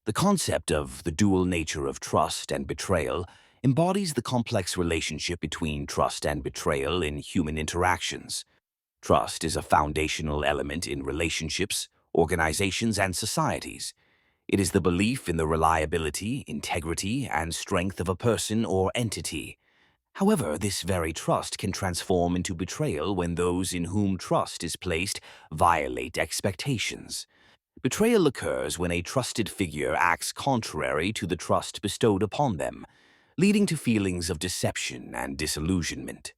The concept of the dual nature of trust and betrayal embodies the complex relationship between trust and betrayal in human interactions. Trust is a foundational element in relationships, organizations, and societies. It is the belief in the reliability, integrity, and strength of a person or entity. However, this very trust can transform into betrayal when those in whom trust is placed violate expectations. Betrayal occurs when a trusted figure acts contrary to the trust bestowed upon them, leading to feelings of deception and disillusionment.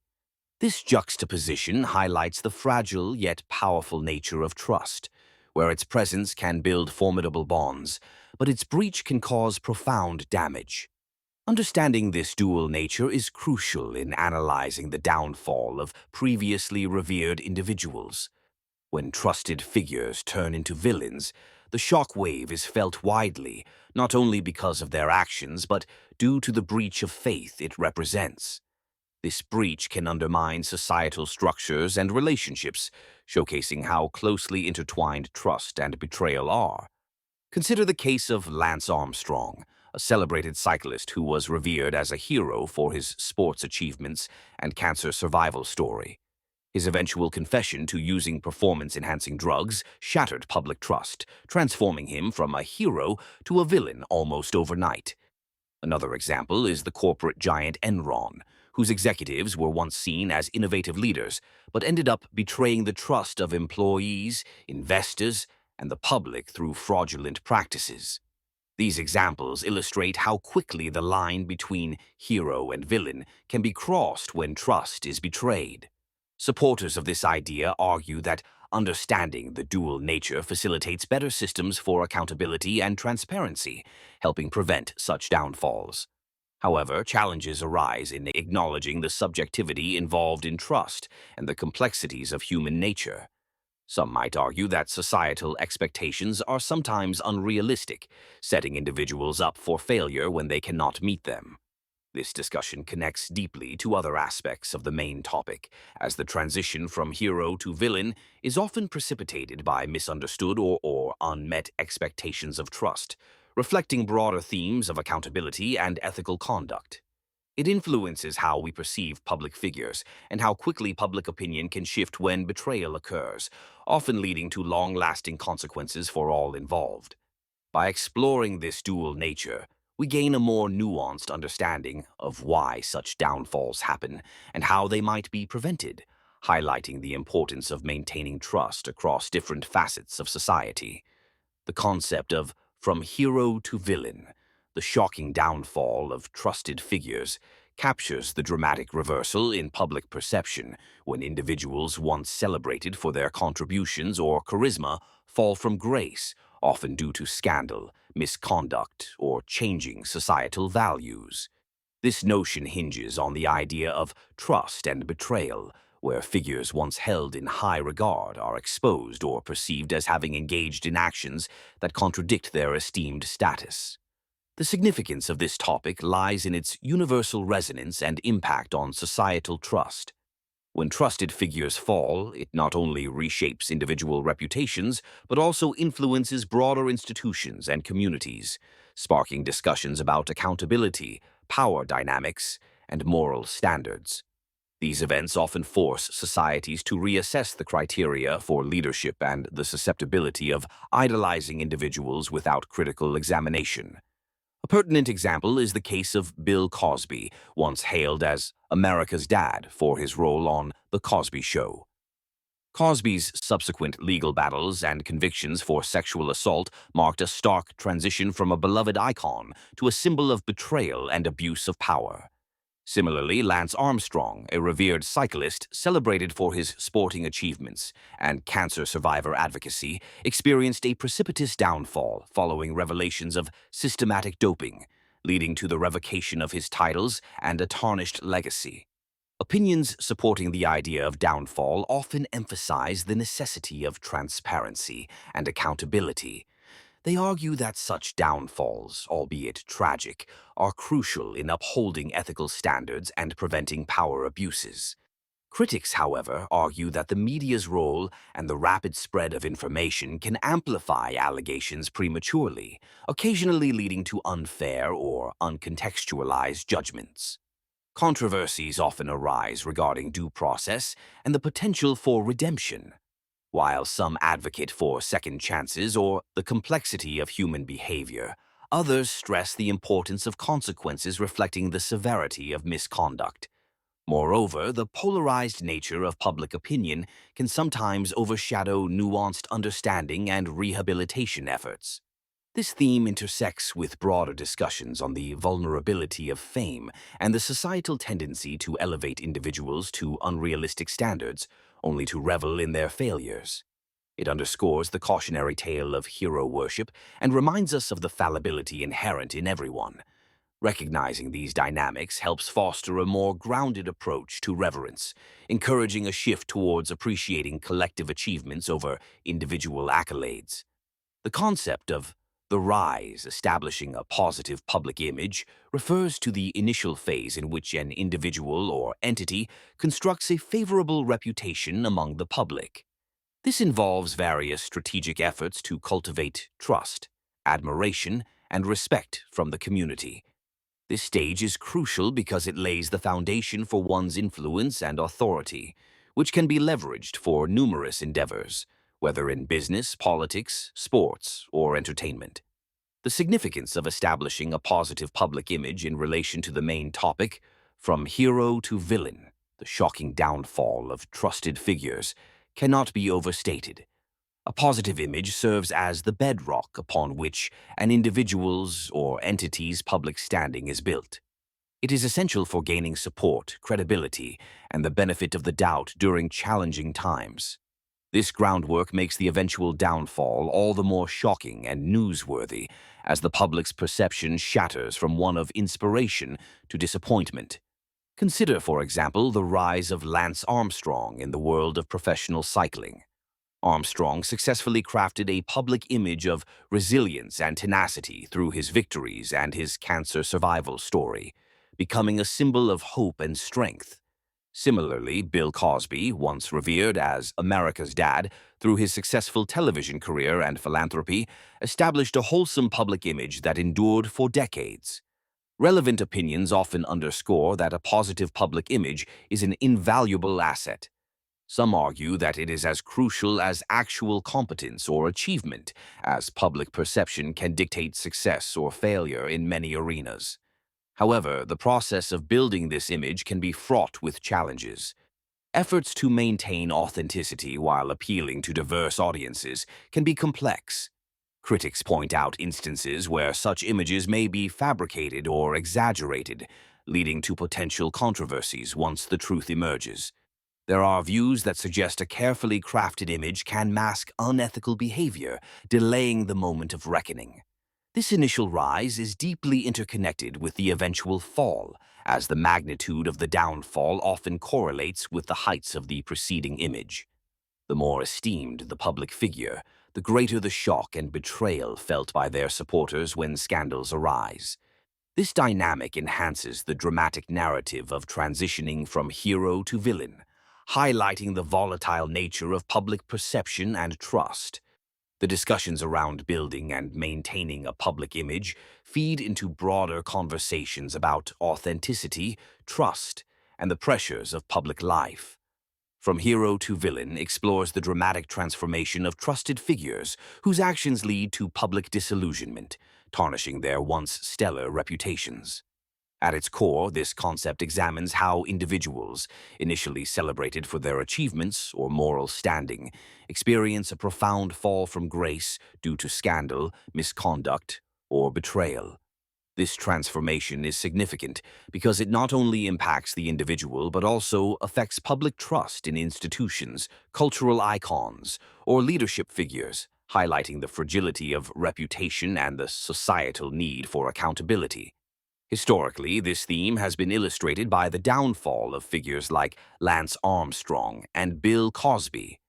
This juxtaposition highlights the fragile yet powerful nature of trust, where its presence can build formidable bonds, but its breach can cause profound damage. Understanding this dual nature is crucial in analyzing the downfall of previously revered individuals. When trusted figures turn into villains, the shock wave is felt widely, not only because of their actions, but due to the breach of faith it represents. This breach can undermine societal structures and relationships, showcasing how closely intertwined trust and betrayal are. Consider the case of Lance Armstrong, a celebrated cyclist who was revered as a hero for his sports achievements and cancer survival story. His eventual confession to using performance-enhancing drugs shattered public trust, transforming him from a hero to a villain almost overnight. Another example is the corporate giant Enron, whose executives were once seen as innovative leaders, but ended up betraying the trust of employees, investors, and the public through fraudulent practices. These examples illustrate how quickly the line between hero and villain can be crossed when trust is betrayed. Supporters of this idea argue that understanding the dual nature facilitates better systems for accountability and transparency, helping prevent such downfalls. However, challenges arise in acknowledging the subjectivity involved in trust and the complexities of human nature. Some might argue that societal expectations are sometimes unrealistic, setting individuals up for failure when they cannot meet them. This discussion connects deeply to other aspects of the main topic, as the transition from hero to villain is often precipitated by misunderstood or unmet expectations of trust, reflecting broader themes of accountability and ethical conduct. It influences how we perceive public figures and how quickly public opinion can shift when betrayal occurs, often leading to long-lasting consequences for all involved. By exploring this dual nature, we gain a more nuanced understanding of why such downfalls happen and how they might be prevented, highlighting the importance of maintaining trust across different facets of society. The concept of from hero to villain, the shocking downfall of trusted figures, captures the dramatic reversal in public perception when individuals once celebrated for their contributions or charisma fall from grace, often due to scandal, misconduct, or changing societal values. This notion hinges on the idea of trust and betrayal, where figures once held in high regard are exposed or perceived as having engaged in actions that contradict their esteemed status. The significance of this topic lies in its universal resonance and impact on societal trust. When trusted figures fall, it not only reshapes individual reputations, but also influences broader institutions and communities, sparking discussions about accountability, power dynamics, and moral standards. These events often force societies to reassess the criteria for leadership and the susceptibility of idolizing individuals without critical examination. A pertinent example is the case of Bill Cosby, once hailed as America's dad for his role on The Cosby Show. Cosby's subsequent legal battles and convictions for sexual assault marked a stark transition from a beloved icon to a symbol of betrayal and abuse of power. Similarly, Lance Armstrong, a revered cyclist celebrated for his sporting achievements and cancer survivor advocacy, experienced a precipitous downfall following revelations of systematic doping, leading to the revocation of his titles and a tarnished legacy. Opinions supporting the idea of downfall often emphasize the necessity of transparency and accountability. They argue that such downfalls, albeit tragic, are crucial in upholding ethical standards and preventing power abuses. Critics, however, argue that the media's role and the rapid spread of information can amplify allegations prematurely, occasionally leading to unfair or uncontextualized judgments. Controversies often arise regarding due process and the potential for redemption. While some advocate for second chances or the complexity of human behavior, others stress the importance of consequences reflecting the severity of misconduct. Moreover, the polarized nature of public opinion can sometimes overshadow nuanced understanding and rehabilitation efforts. This theme intersects with broader discussions on the vulnerability of fame and the societal tendency to elevate individuals to unrealistic standards, only to revel in their failures. It underscores the cautionary tale of hero worship and reminds us of the fallibility inherent in everyone. Recognizing these dynamics helps foster a more grounded approach to reverence, encouraging a shift towards appreciating collective achievements over individual accolades. The concept of the rise establishing a positive public image refers to the initial phase in which an individual or entity constructs a favorable reputation among the public. This involves various strategic efforts to cultivate trust, admiration, and respect from the community. This stage is crucial because it lays the foundation for one's influence and authority, which can be leveraged for numerous endeavors, whether in business, politics, sports, or entertainment. The significance of establishing a positive public image in relation to the main topic, from hero to villain, the shocking downfall of trusted figures, cannot be overstated. A positive image serves as the bedrock upon which an individual's or entity's public standing is built. It is essential for gaining support, credibility, and the benefit of the doubt during challenging times. This groundwork makes the eventual downfall all the more shocking and newsworthy as the public's perception shatters from one of inspiration to disappointment. Consider, for example, the rise of Lance Armstrong in the world of professional cycling. Armstrong successfully crafted a public image of resilience and tenacity through his victories and his cancer survival story, becoming a symbol of hope and strength. Similarly, Bill Cosby, once revered as America's dad through his successful television career and philanthropy, established a wholesome public image that endured for decades. Relevant opinions often underscore that a positive public image is an invaluable asset. Some argue that it is as crucial as actual competence or achievement, as public perception can dictate success or failure in many arenas. However, the process of building this image can be fraught with challenges. Efforts to maintain authenticity while appealing to diverse audiences can be complex. Critics point out instances where such images may be fabricated or exaggerated, leading to potential controversies once the truth emerges. There are views that suggest a carefully crafted image can mask unethical behavior, delaying the moment of reckoning. This initial rise is deeply interconnected with the eventual fall, as the magnitude of the downfall often correlates with the heights of the preceding image. The more esteemed the public figure, the greater the shock and betrayal felt by their supporters when scandals arise. This dynamic enhances the dramatic narrative of transitioning from hero to villain, highlighting the volatile nature of public perception and trust. The discussions around building and maintaining a public image feed into broader conversations about authenticity, trust, and the pressures of public life. From Hero to Villain explores the dramatic transformation of trusted figures whose actions lead to public disillusionment, tarnishing their once stellar reputations. At its core, this concept examines how individuals, initially celebrated for their achievements or moral standing, experience a profound fall from grace due to scandal, misconduct, or betrayal. This transformation is significant because it not only impacts the individual but also affects public trust in institutions, cultural icons, or leadership figures, highlighting the fragility of reputation and the societal need for accountability. Historically, this theme has been illustrated by the downfall of figures like Lance Armstrong and Bill Cosby.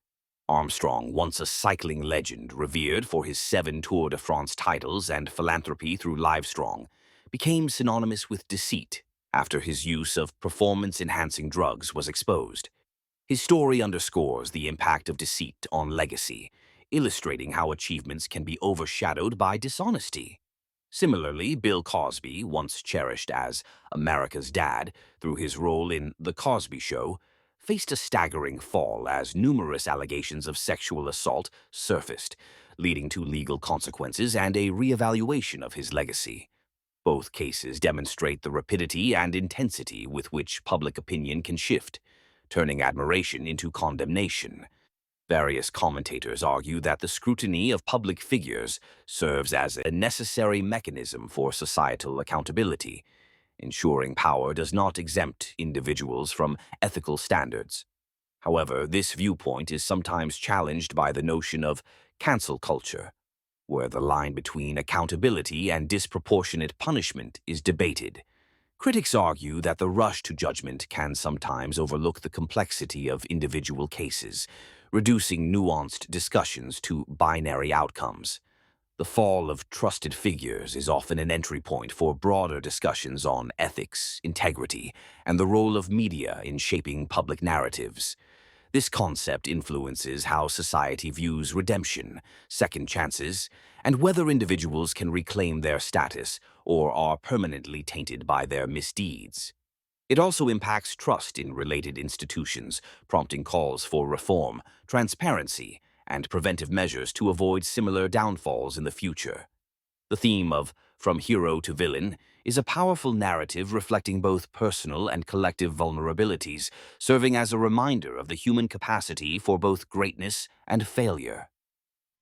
Armstrong, once a cycling legend revered for his 7 Tour de France titles and philanthropy through Livestrong, became synonymous with deceit after his use of performance-enhancing drugs was exposed. His story underscores the impact of deceit on legacy, illustrating how achievements can be overshadowed by dishonesty. Similarly, Bill Cosby, once cherished as America's dad through his role in The Cosby Show, faced a staggering fall as numerous allegations of sexual assault surfaced, leading to legal consequences and a reevaluation of his legacy. Both cases demonstrate the rapidity and intensity with which public opinion can shift, turning admiration into condemnation. Various commentators argue that the scrutiny of public figures serves as a necessary mechanism for societal accountability, ensuring power does not exempt individuals from ethical standards. However, this viewpoint is sometimes challenged by the notion of cancel culture, where the line between accountability and disproportionate punishment is debated. Critics argue that the rush to judgment can sometimes overlook the complexity of individual cases, reducing nuanced discussions to binary outcomes. The fall of trusted figures is often an entry point for broader discussions on ethics, integrity, and the role of media in shaping public narratives. This concept influences how society views redemption, second chances, and whether individuals can reclaim their status or are permanently tainted by their misdeeds. It also impacts trust in related institutions, prompting calls for reform, transparency, and preventive measures to avoid similar downfalls in the future. The theme of From Hero to Villain is a powerful narrative reflecting both personal and collective vulnerabilities, serving as a reminder of the human capacity for both greatness and failure.